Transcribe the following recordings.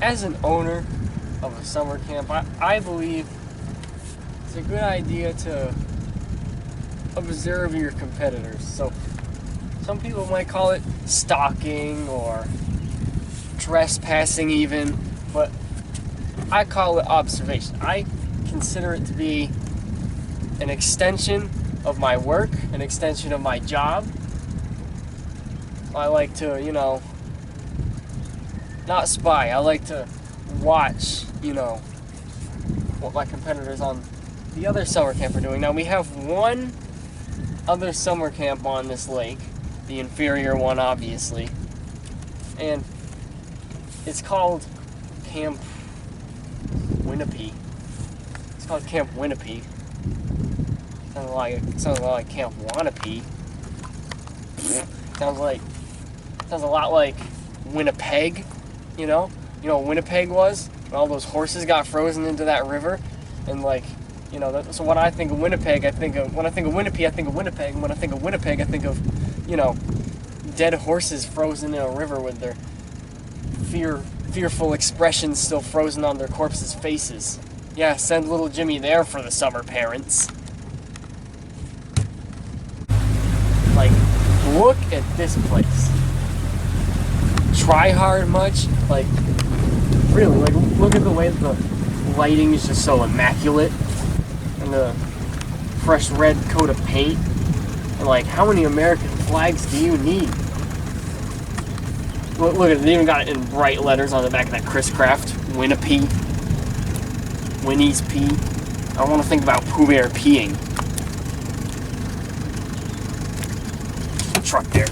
as an owner of a summer camp, I believe it's a good idea to observe your competitors. So some people might call it stalking or trespassing even, but I call it observation. I consider it to be an extension of my work, an extension of my job. I like to, not spy. I like to watch, what my competitors on the other summer camp are doing. Now, we have one other summer camp on this lake, the inferior one, obviously, and it's called Camp Winnipeg. It's called Camp Winnipeg. Sounds like Camp Wanapee. Sounds a lot like Winnipeg. You know what Winnipeg was? When all those horses got frozen into that river, and so when I think of Winnipeg, when I think of Winnipeg, I think of Winnipeg, and when I think of Winnipeg, I think of, dead horses frozen in a river with their fearful expressions still frozen on their corpses' faces. Yeah, send little Jimmy there for the summer, parents. Look at this place. Try hard much? Really, look at the way the lighting is just so immaculate, and the fresh red coat of paint, and how many American flags do you need? Look at it, they even got it in bright letters on the back of that Chris Craft, Winnipeg, Winnie's Pee. I want to think about Pooh Bear peeing. Truck there.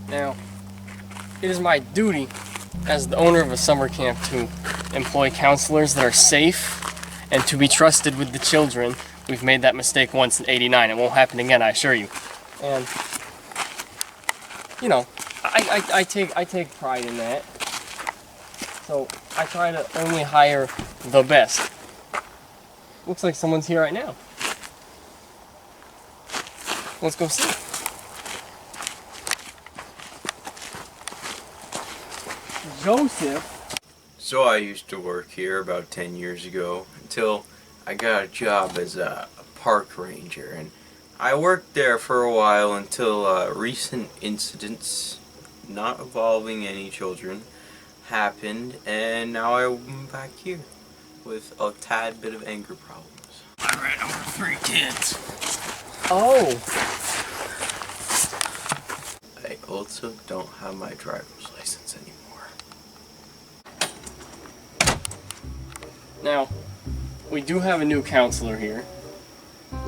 Now, it is my duty as the owner of a summer camp to employ counselors that are safe and to be trusted with the children. We've made that mistake once in '89. It won't happen again, I assure you. And, I take pride in that. So I try to only hire the best. Looks like someone's here right now. Let's go see. Joseph. So I used to work here about 10 years ago until I got a job as a park ranger, and I worked there for a while until recent incidents, not involving any children, happened, and now I'm back here with a tad bit of anger problems. I ran over 3 kids. Oh. I also don't have my driver's license anymore. Now, we do have a new counselor here,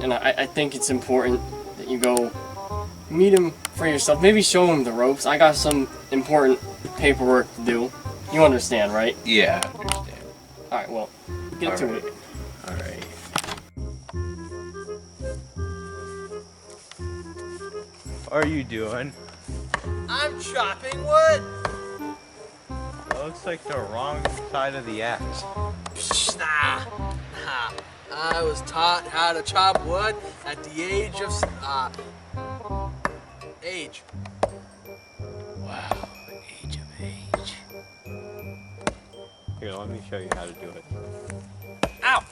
and I think it's important that you go meet him for yourself. Maybe show him the ropes. I got some important paperwork to do. You understand, right? Yeah, I understand. Alright, well, get to it. Alright. What are you doing? I'm chopping wood. That looks like the wrong side of the axe. Psh, nah. I was taught how to chop wood at the age of age. Wow, age of age. Here, let me show you how to do it. Ow!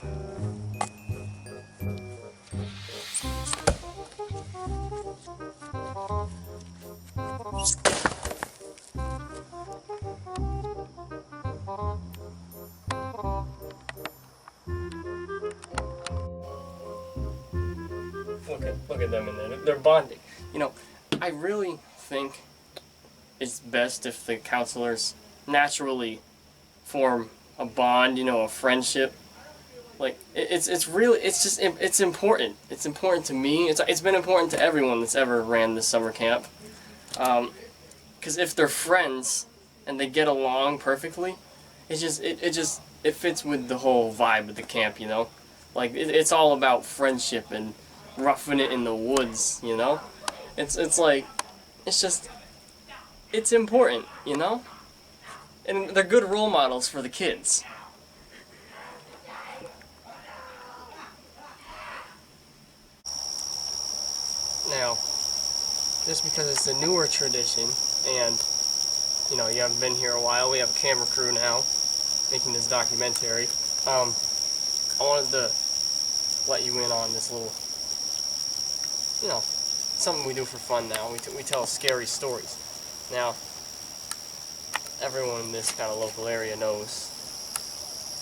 Look Look at them in there. They're bonding. You know, I really think it's best if the counselors naturally form a bond, you know, a friendship. Like, it's important. It's important to me. It's been important to everyone that's ever ran this summer camp. Because if they're friends and they get along perfectly, it fits with the whole vibe of the camp, you know? Like, it's all about friendship and roughing it in the woods, you know? It's important, you know? And they're good role models for the kids. Now, just because it's a newer tradition, and, you know, you haven't been here a while, we have a camera crew now, making this documentary, I wanted to let you in on this little, you know, something we do for fun now. We tell scary stories. Now, everyone in this kind of local area knows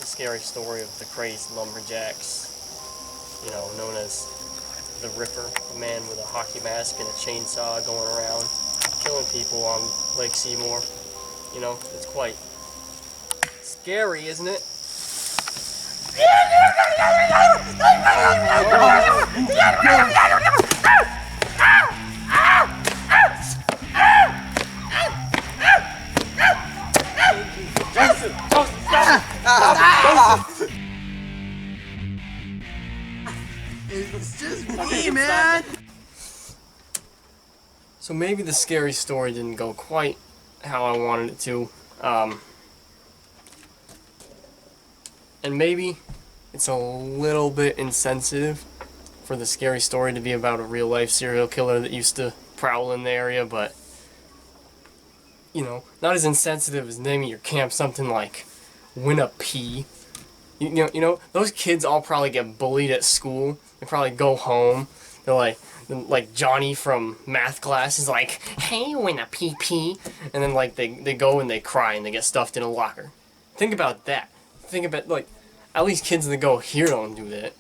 the scary story of the crazed lumberjacks, you know, known as the Ripper, a man with a hockey mask and a chainsaw going around killing people on Lake Seymour. You know, it's quite scary, isn't it? It's just me, man. So maybe the scary story didn't go quite how I wanted it to. And maybe it's a little bit insensitive for the scary story to be about a real-life serial killer that used to prowl in the area, but, you know, not as insensitive as naming your camp something like Winna P. You know, those kids all probably get bullied at school. They probably go home. They're like Johnny from math class is like, "Hey, Winna PP," and then like they go and they cry and they get stuffed in a locker. Think about that. Think about, like, at least kids that go here don't do that.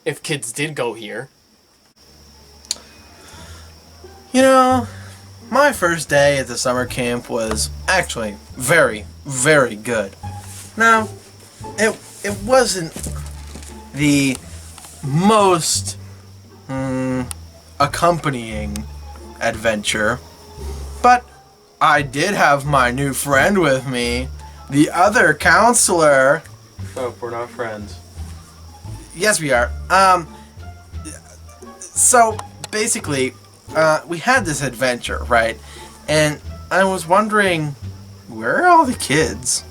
If kids did go here. You know, my first day at the summer camp was actually very, very good. Now, it wasn't the most accompanying adventure, but I did have my new friend with me, the other counselor. Oh, we're not friends. Yes, we are. So basically, we had this adventure, right? And I was wondering, where are all the kids?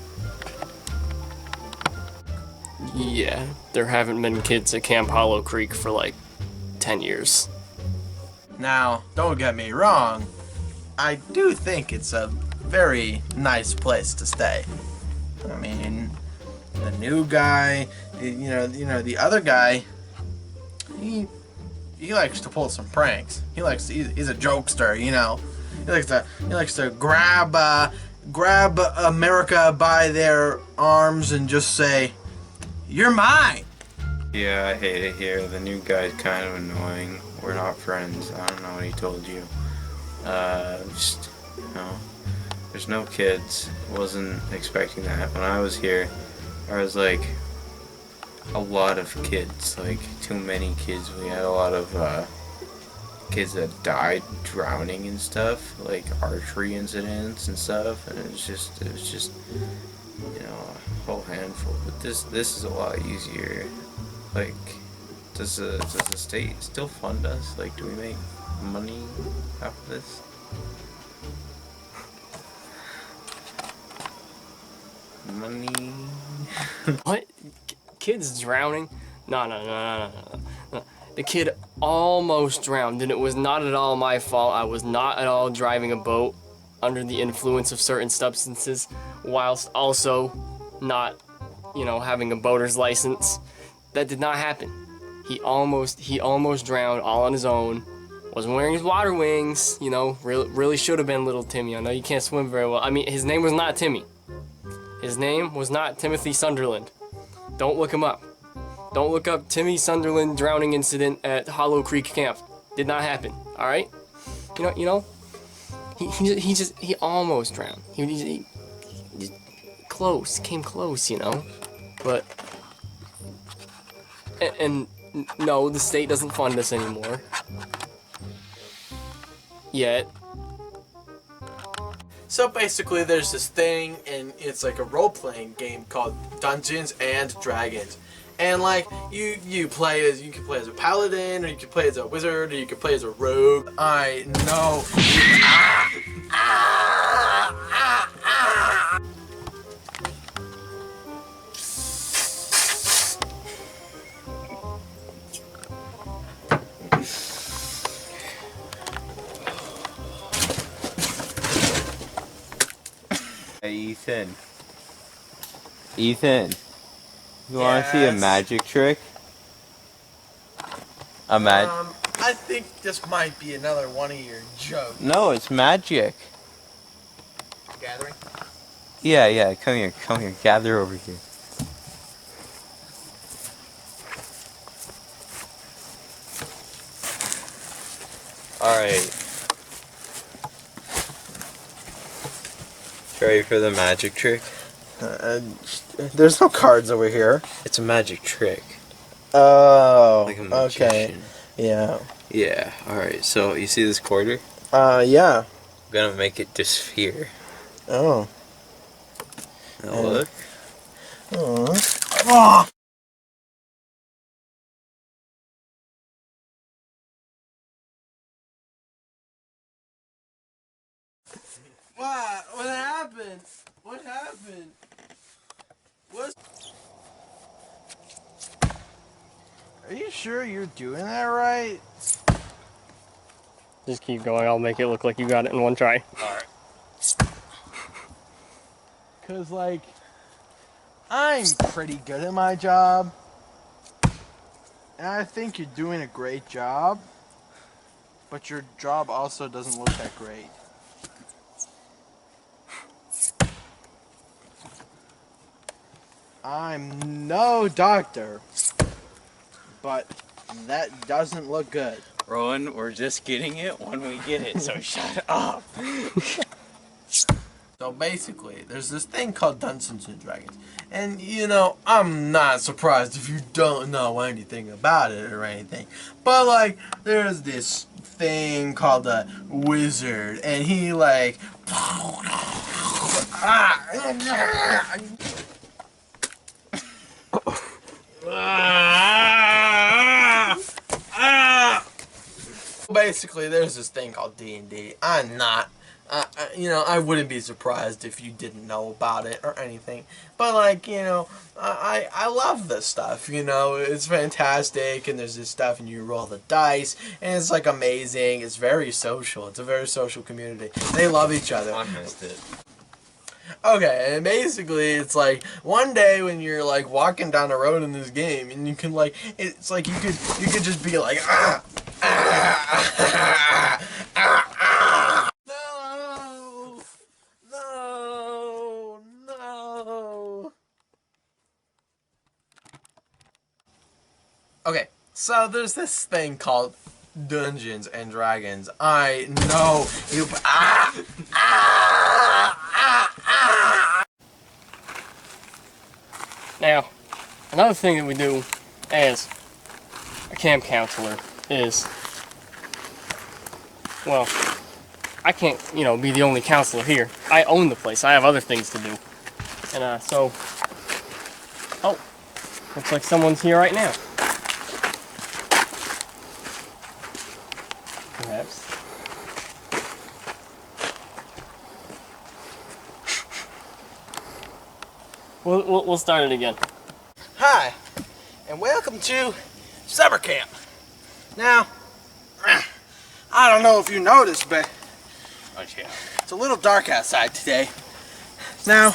Yeah, there haven't been kids at Camp Hollow Creek for like 10 years. Now, don't get me wrong, I do think it's a very nice place to stay. I mean, the new guy, you know, the other guy, he likes to pull some pranks. He's a jokester, you know. He likes to grab America by their arms and just say, "You're mine." Yeah, I hate it here. The new guy's kind of annoying. We're not friends. I don't know what he told you. Just, you know, there's no kids. Wasn't expecting that. When I was here, there was like a lot of kids, like too many kids. We had a lot of kids that died drowning and stuff, like archery incidents and stuff, and it was just you know, a whole handful. But this is a lot easier. Like, does the state still fund us? Like, do we make money off of this? Money. What? Kids drowning? No. The kid almost drowned, and it was not at all my fault. I was not at all driving a boat under the influence of certain substances, whilst also not, you know, having a boater's license. That did not happen. He almost drowned all on his own. Wasn't wearing his water wings, you know, really should have been little Timmy. I know you can't swim very well. I mean, his name was not Timmy. His name was not Timothy Sunderland. Don't look him up. Don't look up Timmy Sunderland drowning incident at Hollow Creek Camp. Did not happen. All right. You know. He almost drowned. He close. Came close. You know. But. And no, the state doesn't fund us anymore. Yet. So basically, there's this thing, and it's like a role-playing game called Dungeons and Dragons. And like you can play as a paladin, or you can play as a wizard, or you can play as a rogue. I know. Hey, Ethan, you want to see a magic trick? I think this might be another one of your jokes. No, it's magic. Gathering? Yeah, come here, gather over here. Alright. Ready for the magic trick? There's no cards over here. It's a magic trick. Oh, Like a okay. magician. Yeah. Yeah, alright, so you see this quarter? Yeah. I'm gonna make it disappear. Oh. Now look. Oh. What? What happened? What happened? What? Are you sure you're doing that right? Just keep going. I'll make it look like you got it in one try. Alright. Cause like, I'm pretty good at my job. And I think you're doing a great job. But your job also doesn't look that great. I'm no doctor, but that doesn't look good. Rowan, we're just getting it when we get it, so shut up. So basically, there's this thing called Dungeons and Dragons. And, you know, I'm not surprised if you don't know anything about it or anything. But, like, there's this thing called a wizard, and he, like... Basically, there's this thing called D&D. I'm not, you know, I wouldn't be surprised if you didn't know about it or anything. But, like, you know, I love this stuff, you know. It's fantastic, and there's this stuff, and you roll the dice, and it's, like, amazing. It's very social. It's a very social community. They love each other. I missed it. Okay, and basically it's like one day when you're like walking down the road in this game, and you can like, it's like you could just be like no. Okay, so there's this thing called Dungeons and Dragons. I know you. Now, another thing that we do as a camp counselor is, well, I can't, you know, be the only counselor here. I own the place. I have other things to do. And, so, oh, looks like someone's here right now. Perhaps. We'll start it again. Hi, and welcome to summer camp. Now, I don't know if you noticed, but it's a little dark outside today. Now,